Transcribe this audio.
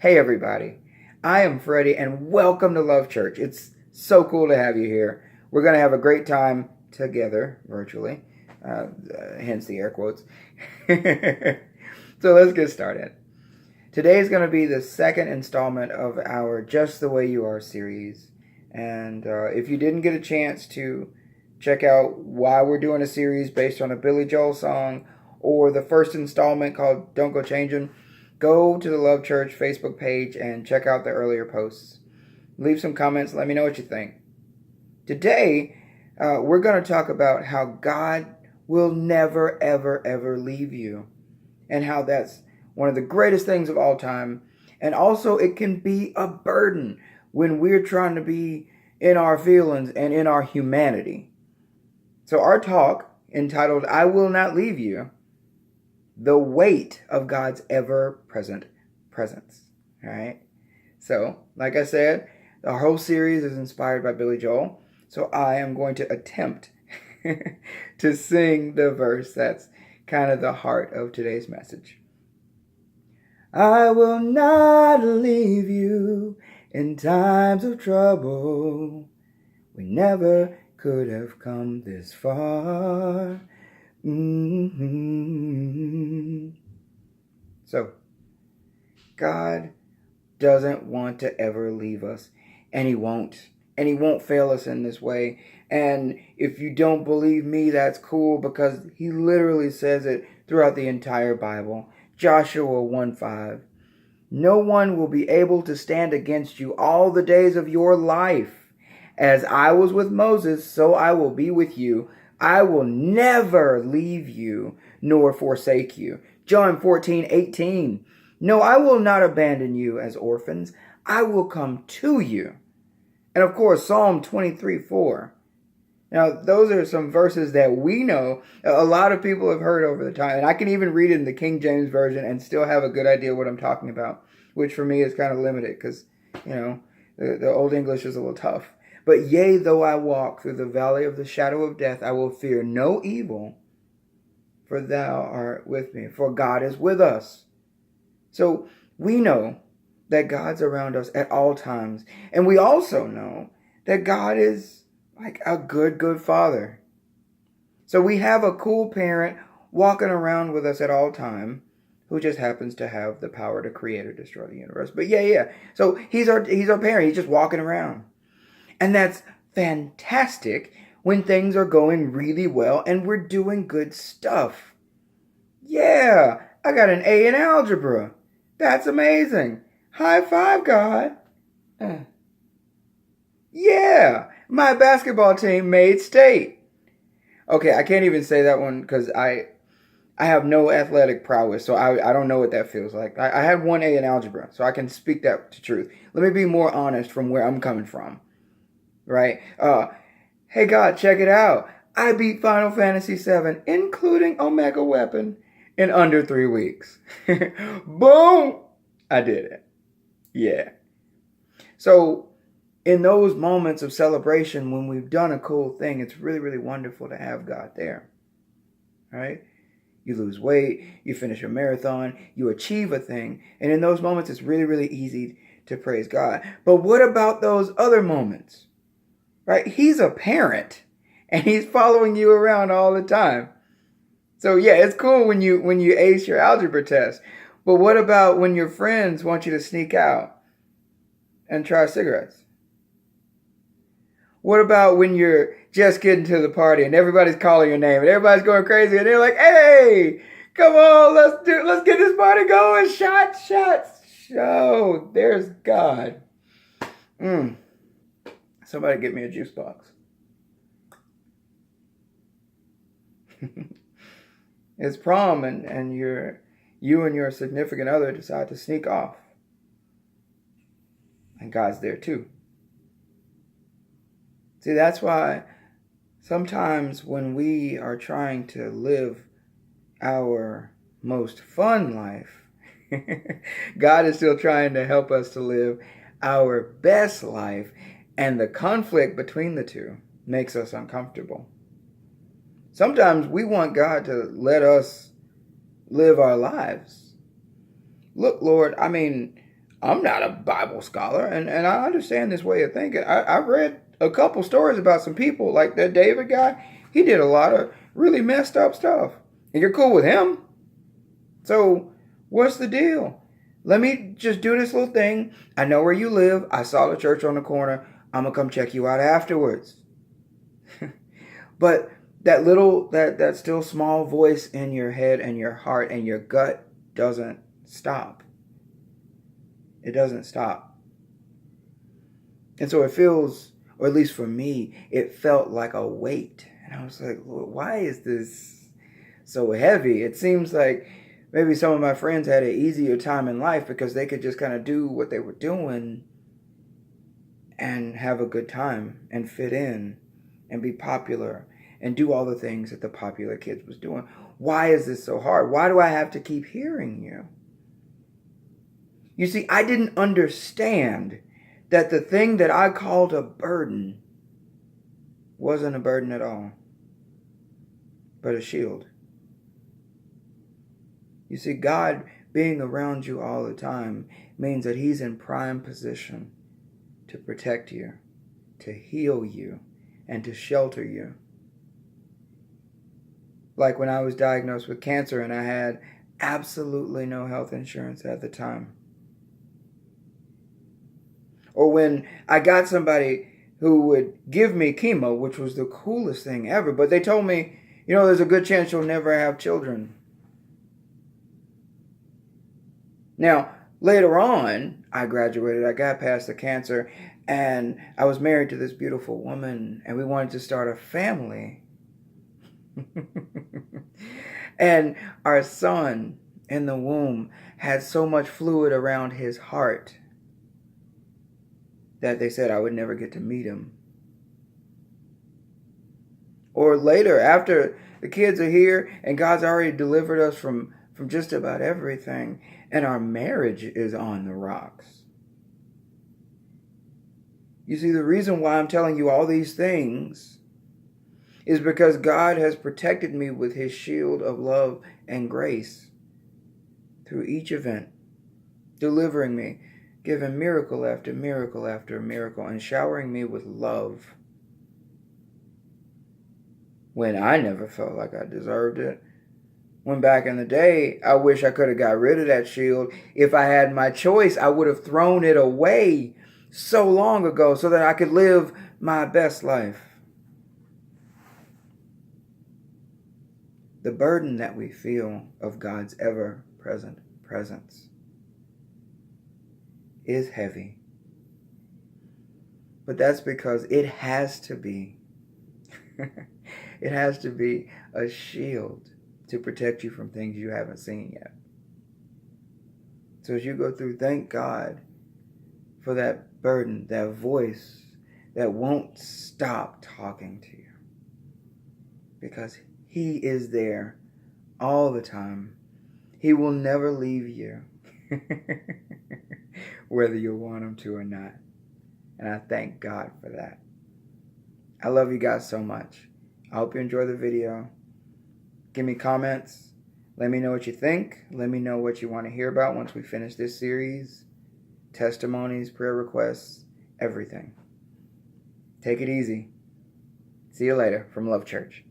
Hey everybody, I am Freddie and welcome to Love Church. It's so cool to have you here. We're going to have a great time together, virtually, hence the air quotes. So let's get started. Today is going to be the second installment of our Just the Way You Are series. And if you didn't get a chance to check out why we're doing a series based on a Billy Joel song or the first installment called Don't Go Changin', go to the Love Church Facebook page and check out the earlier posts. Leave some comments. Let me know what you think. Today, we're going to talk about how God will never, ever, ever leave you. And how that's one of the greatest things of all time. And also, it can be a burden when we're trying to be in our feelings and in our humanity. So our talk, entitled, I Will Not Leave You, the weight of God's ever-present presence. All right? So, like I said, the whole series is inspired by Billy Joel. So I am going to attempt to sing the verse that's kind of the heart of today's message. I will not leave you in times of trouble. We never could have come this far. So, God doesn't want to ever leave us, and He won't. And He won't fail us in this way. And if you don't believe me, that's cool, because He literally says it throughout the entire Bible. Joshua 1:5. No one will be able to stand against you all the days of your life. As I was with Moses, so I will be with you. I will never leave you nor forsake you. John 14:18. No, I will not abandon you as orphans. I will come to you. And of course, Psalm 23:4. Now, those are some verses that we know a lot of people have heard over the time. And I can even read it in the King James Version and still have a good idea what I'm talking about, which for me is kind of limited because, the Old English is a little tough. But yea, though I walk through the valley of the shadow of death, I will fear no evil, for thou art with me, for God is with us. So we know that God's around us at all times. And we also know that God is like a good, good father. So we have a cool parent walking around with us at all time who just happens to have the power to create or destroy the universe. But yeah. So he's our parent. He's just walking around. And that's fantastic when things are going really well and we're doing good stuff. Yeah, I got an A in algebra. That's amazing. High five, God. Yeah, my basketball team made state. Okay, I can't even say that one because I have no athletic prowess, so I don't know what that feels like. I had 1A in algebra, so I can speak that to truth. Let me be more honest from where I'm coming from. Right? Hey God, check it out. I beat Final Fantasy VII, including Omega Weapon, in under 3 weeks. Boom! I did it. Yeah. So, in those moments of celebration, when we've done a cool thing, it's really, really wonderful to have God there. Right? You lose weight, you finish a marathon, you achieve a thing, and in those moments, it's really, really easy to praise God. But what about those other moments? Right? He's a parent and he's following you around all the time. So yeah, it's cool when you ace your algebra test. But what about when your friends want you to sneak out and try cigarettes? What about when you're just getting to the party and everybody's calling your name and everybody's going crazy and they're like, "Hey, come on, let's get this party going. Shots. Oh, there's God." Somebody get me a juice box. It's prom and you and your significant other decide to sneak off. And God's there too. See, that's why sometimes when we are trying to live our most fun life, God is still trying to help us to live our best life. And the conflict between the two makes us uncomfortable. Sometimes we want God to let us live our lives. Look, Lord, I'm not a Bible scholar, and I understand this way of thinking. I've read a couple stories about some people, like that David guy. He did a lot of really messed up stuff. And you're cool with him. So, what's the deal? Let me just do this little thing. I know where you live. I saw the church on the corner. I'm going to come check you out afterwards. But that still small voice in your head and your heart and your gut doesn't stop. It doesn't stop. And so it feels, or at least for me, it felt like a weight. And I was like, Lord, why is this so heavy? It seems like maybe some of my friends had an easier time in life because they could just kind of do what they were doing and have a good time and fit in and be popular and do all the things that the popular kids was doing. Why is this so hard? Why do I have to keep hearing you? You see, I didn't understand that the thing that I called a burden wasn't a burden at all, but a shield. You see, God being around you all the time means that He's in prime position to protect you, to heal you, and to shelter you. Like when I was diagnosed with cancer and I had absolutely no health insurance at the time. Or when I got somebody who would give me chemo, which was the coolest thing ever, but they told me, there's a good chance you'll never have children. Now, later on, I graduated, I got past the cancer, and I was married to this beautiful woman, and we wanted to start a family. And our son in the womb had so much fluid around his heart that they said I would never get to meet him. Or later, after the kids are here and God's already delivered us from just about everything, and our marriage is on the rocks. You see, the reason why I'm telling you all these things is because God has protected me with His shield of love and grace through each event, delivering me, giving miracle after miracle after miracle, and showering me with love when I never felt like I deserved it. When back in the day, I wish I could have got rid of that shield. If I had my choice, I would have thrown it away so long ago so that I could live my best life. The burden that we feel of God's ever-present presence is heavy. But that's because it has to be. It has to be a shield to protect you from things you haven't seen yet. So as you go through, thank God for that burden, that voice that won't stop talking to you. Because He is there all the time. He will never leave you, whether you want Him to or not. And I thank God for that. I love you guys so much. I hope you enjoy the video. Give me comments. Let me know what you think. Let me know what you want to hear about once we finish this series. Testimonies, prayer requests, everything. Take it easy. See you later from Love Church.